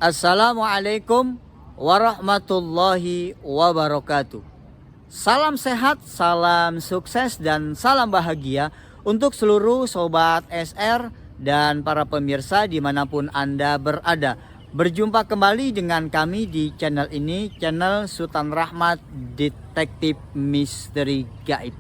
Assalamualaikum warahmatullahi wabarakatuh. Salam sehat, salam sukses, dan salam bahagia untuk seluruh Sobat SR dan para pemirsa dimanapun Anda berada. Berjumpa kembali dengan kami di channel ini, channel Sultan Rahmat Detektif Misteri Gaib.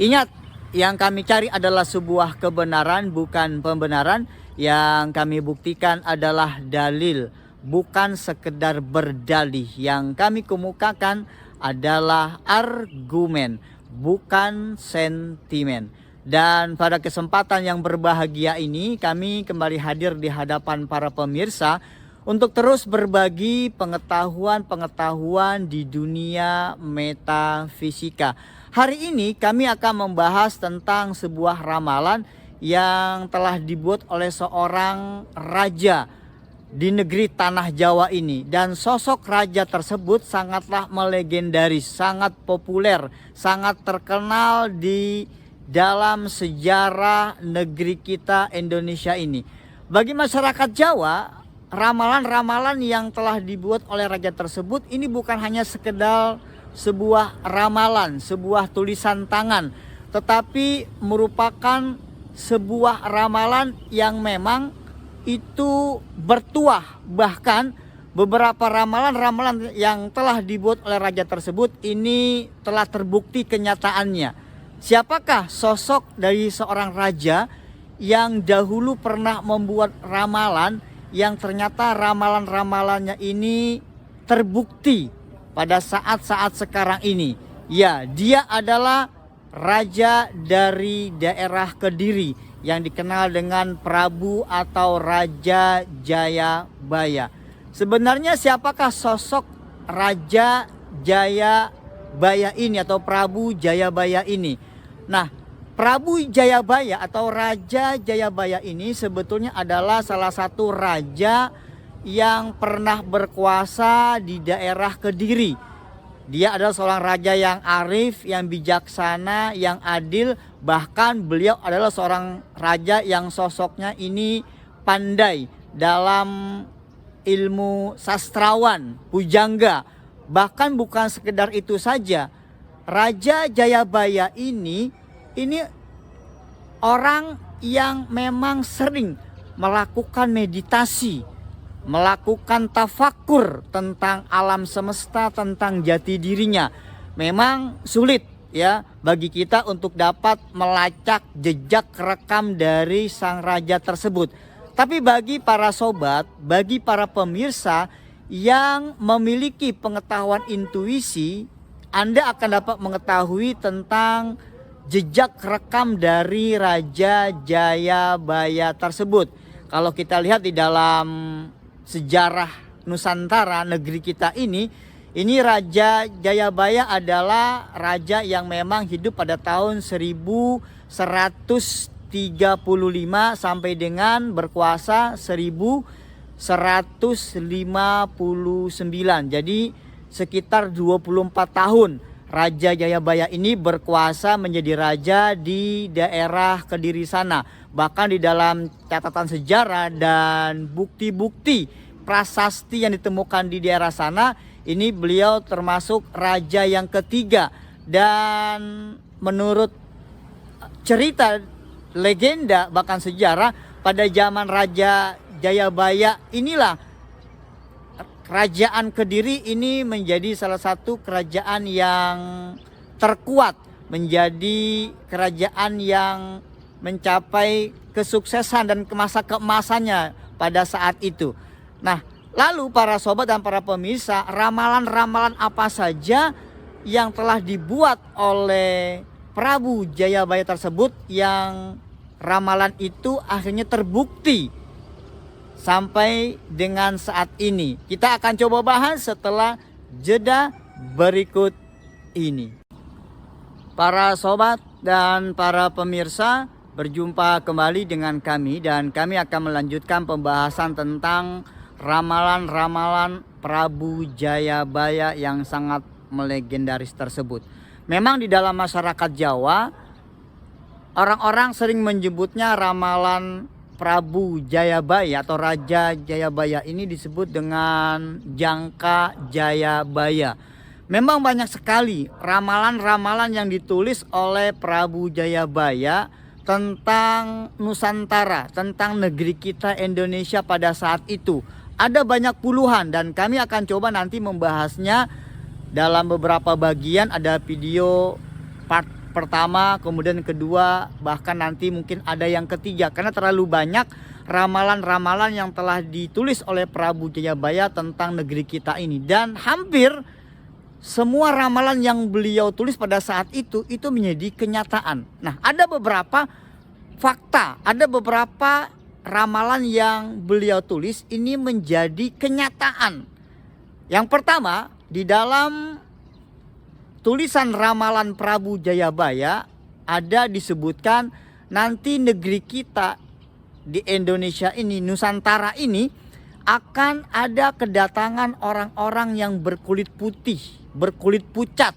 Ingat, yang kami cari adalah sebuah kebenaran, bukan pembenaran. Yang kami buktikan adalah dalil, bukan sekedar berdalih. Yang kami kemukakan adalah argumen, bukan sentimen. Dan pada kesempatan yang berbahagia ini, kami kembali hadir di hadapan para pemirsa untuk terus berbagi pengetahuan-pengetahuan di dunia metafisika. Hari ini kami akan membahas tentang sebuah ramalan yang telah dibuat oleh seorang raja di negeri tanah Jawa ini. Dan sosok raja tersebut sangatlah melegendaris, sangat populer, sangat terkenal di dalam sejarah negeri kita Indonesia ini. Bagi masyarakat Jawa, ramalan-ramalan yang telah dibuat oleh raja tersebut ini bukan hanya sekedar sebuah ramalan, sebuah tulisan tangan, tetapi merupakan sebuah ramalan yang memang itu bertuah. Bahkan beberapa ramalan-ramalan yang telah dibuat oleh raja tersebut ini telah terbukti kenyataannya. Siapakah sosok dari seorang raja yang dahulu pernah membuat ramalan yang ternyata ramalan-ramalannya ini terbukti pada saat-saat sekarang ini? Ya, dia adalah raja dari daerah Kediri yang dikenal dengan Prabu atau Raja Jayabaya. Sebenarnya siapakah sosok Raja Jayabaya ini atau Prabu Jayabaya ini? Nah, Prabu Jayabaya atau Raja Jayabaya ini sebetulnya adalah salah satu raja yang pernah berkuasa di daerah Kediri. Dia adalah seorang raja yang arif, yang bijaksana, yang adil. Bahkan beliau adalah seorang raja yang sosoknya ini pandai dalam ilmu sastrawan, pujangga. Bahkan bukan sekedar itu saja. Raja Jayabaya ini orang yang memang sering melakukan meditasi, melakukan tafakur tentang alam semesta, tentang jati dirinya. Memang sulit ya bagi kita untuk dapat melacak jejak rekam dari sang raja tersebut. Tapi bagi para sobat, bagi para pemirsa yang memiliki pengetahuan intuisi, Anda akan dapat mengetahui tentang jejak rekam dari Raja Jayabaya tersebut. Kalau kita lihat di dalam sejarah Nusantara, negeri kita ini Raja Jayabaya adalah raja yang memang hidup pada tahun 1135 sampai dengan berkuasa 1159. Jadi sekitar 24 tahun Raja Jayabaya ini berkuasa menjadi raja di daerah Kediri sana. Bahkan di dalam catatan sejarah dan bukti-bukti prasasti yang ditemukan di daerah sana, ini beliau termasuk raja yang ketiga. Dan menurut cerita, legenda, bahkan sejarah, pada zaman Raja Jayabaya inilah Kerajaan Kediri ini menjadi salah satu kerajaan yang terkuat, menjadi kerajaan yang mencapai kesuksesan dan masa keemasannya pada saat itu. Nah, lalu para sobat dan para pemirsa, ramalan-ramalan apa saja yang telah dibuat oleh Prabu Jayabaya tersebut yang ramalan itu akhirnya terbukti sampai dengan saat ini? Kita akan coba bahas setelah jeda berikut ini. Para sobat dan para pemirsa, berjumpa kembali dengan kami dan kami akan melanjutkan pembahasan tentang ramalan-ramalan Prabu Jayabaya yang sangat melegendaris tersebut. Memang di dalam masyarakat Jawa, orang-orang sering menyebutnya ramalan Prabu Jayabaya atau Raja Jayabaya ini disebut dengan Jangka Jayabaya. Memang banyak sekali ramalan-ramalan yang ditulis oleh Prabu Jayabaya tentang Nusantara, tentang negeri kita Indonesia pada saat itu. Ada banyak puluhan dan kami akan coba nanti membahasnya dalam beberapa bagian. Ada video part pertama, kemudian kedua, bahkan nanti mungkin ada yang ketiga, karena terlalu banyak ramalan-ramalan yang telah ditulis oleh Prabu Jayabaya tentang negeri kita ini. Dan hampir semua ramalan yang beliau tulis pada saat itu menjadi kenyataan. Nah, ada beberapa fakta, ada beberapa ramalan yang beliau tulis ini menjadi kenyataan. Yang pertama, di dalam tulisan ramalan Prabu Jayabaya ada disebutkan nanti negeri kita di Indonesia ini, Nusantara ini, akan ada kedatangan orang-orang yang berkulit putih, berkulit pucat,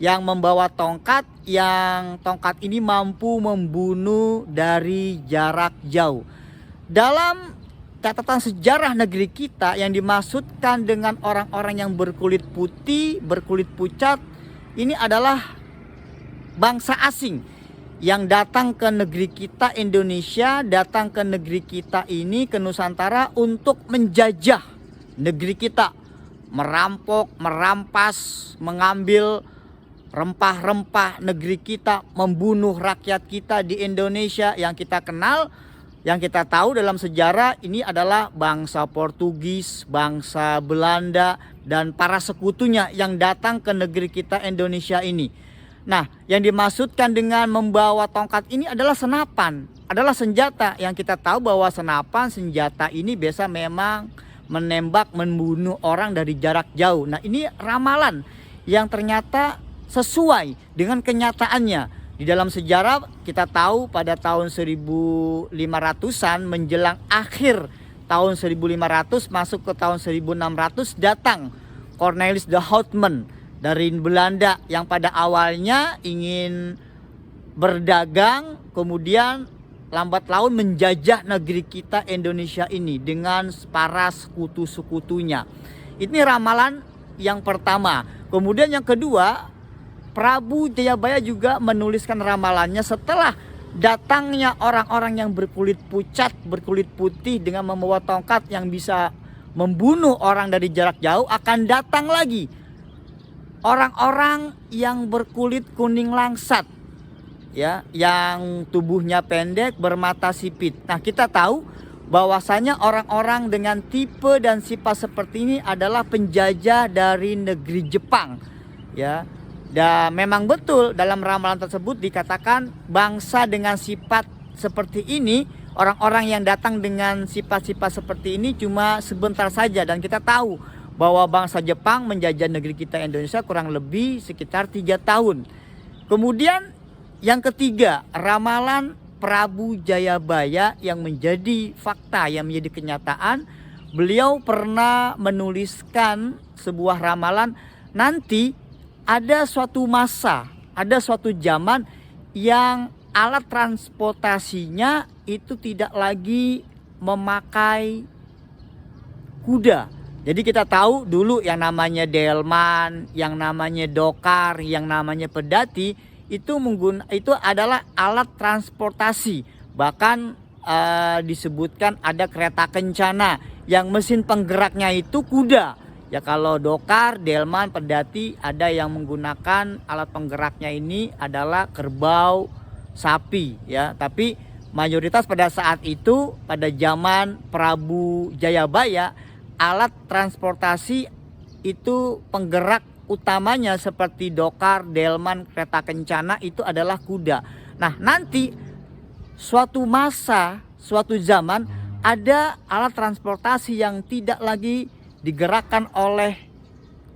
yang membawa tongkat, yang tongkat ini mampu membunuh dari jarak jauh. Dalam catatan sejarah negeri kita yang dimaksudkan dengan orang-orang yang berkulit putih, berkulit pucat, ini adalah bangsa asing yang datang ke negeri kita Indonesia, datang ke negeri kita ini, ke Nusantara untuk menjajah negeri kita, merampok, merampas, mengambil rempah-rempah negeri kita, membunuh rakyat kita di Indonesia. Yang kita kenal, yang kita tahu dalam sejarah, ini adalah bangsa Portugis, bangsa Belanda, dan para sekutunya yang datang ke negeri kita Indonesia ini. Nah, yang dimaksudkan dengan membawa tongkat ini adalah senapan, adalah senjata. Yang kita tahu bahwa senapan, senjata ini biasa memang menembak, membunuh orang dari jarak jauh. Nah, ini ramalan yang ternyata sesuai dengan kenyataannya. Di dalam sejarah kita tahu pada tahun 1500-an menjelang akhir tahun 1500 masuk ke tahun 1600 datang Cornelis de Houtman dari Belanda yang pada awalnya ingin berdagang, kemudian lambat laun menjajah negeri kita Indonesia ini dengan para sekutu-sekutunya. Ini ramalan yang pertama. Kemudian yang kedua, Prabu Jayabaya juga menuliskan ramalannya setelah datangnya orang-orang yang berkulit pucat, berkulit putih dengan membawa tongkat yang bisa membunuh orang dari jarak jauh, akan datang lagi orang-orang yang berkulit kuning langsat, ya, yang tubuhnya pendek, bermata sipit. Nah, kita tahu bahwasanya orang-orang dengan tipe dan sifat seperti ini adalah penjajah dari negeri Jepang, ya. Dan memang betul dalam ramalan tersebut dikatakan bangsa dengan sifat seperti ini, orang-orang yang datang dengan sifat-sifat seperti ini cuma sebentar saja. Dan kita tahu bahwa bangsa Jepang menjajah negeri kita Indonesia kurang lebih sekitar 3 tahun. Kemudian yang ketiga, ramalan Prabu Jayabaya yang menjadi fakta, yang menjadi kenyataan. Beliau pernah menuliskan sebuah ramalan, nanti ada suatu masa, ada suatu zaman yang alat transportasinya itu tidak lagi memakai kuda. Jadi kita tahu dulu yang namanya delman, yang namanya dokar, yang namanya pedati itu adalah alat transportasi. Bahkan disebutkan ada kereta kencana yang mesin penggeraknya itu kuda. Ya, kalau dokar, delman, pedati ada yang menggunakan alat penggeraknya ini adalah kerbau, sapi, ya. Tapi mayoritas pada saat itu, pada zaman Prabu Jayabaya, alat transportasi itu penggerak utamanya seperti dokar, delman, kereta kencana itu adalah kuda. Nah, nanti suatu masa, suatu zaman ada alat transportasi yang tidak lagi digerakkan oleh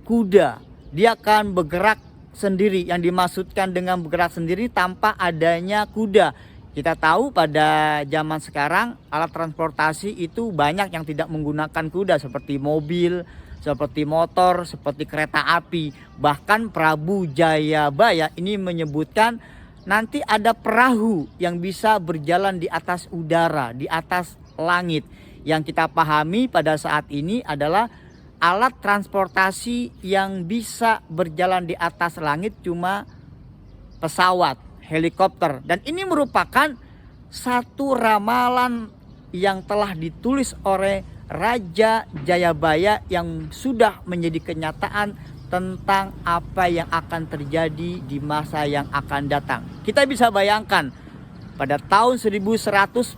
kuda. Dia akan bergerak sendiri. Yang dimaksudkan dengan bergerak sendiri tanpa adanya kuda. Kita tahu pada zaman sekarang alat transportasi itu banyak yang tidak menggunakan kuda, seperti mobil, seperti motor, seperti kereta api. Bahkan Prabu Jayabaya ini menyebutkan nanti ada perahu yang bisa berjalan di atas udara, di atas langit. Yang kita pahami pada saat ini adalah alat transportasi yang bisa berjalan di atas langit cuma pesawat, helikopter. Dan ini merupakan satu ramalan yang telah ditulis oleh Raja Jayabaya yang sudah menjadi kenyataan tentang apa yang akan terjadi di masa yang akan datang. Kita bisa bayangkan pada tahun 1100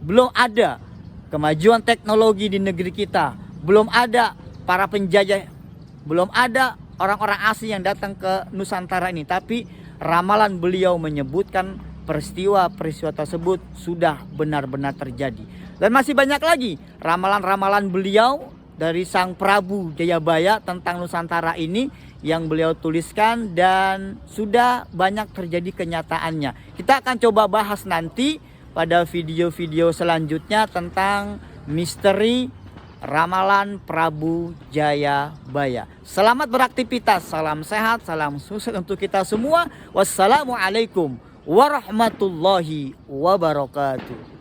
belum ada kemajuan teknologi di negeri kita, belum ada para penjajah, belum ada orang-orang asing yang datang ke Nusantara ini. Tapi ramalan beliau menyebutkan peristiwa-peristiwa tersebut sudah benar-benar terjadi. Dan masih banyak lagi ramalan-ramalan beliau dari Sang Prabu Jayabaya tentang Nusantara ini yang beliau tuliskan dan sudah banyak terjadi kenyataannya. Kita akan coba bahas nanti pada video-video selanjutnya tentang misteri ramalan Prabu Jayabaya. Selamat beraktivitas, salam sehat, salam sukses untuk kita semua. Wassalamualaikum warahmatullahi wabarakatuh.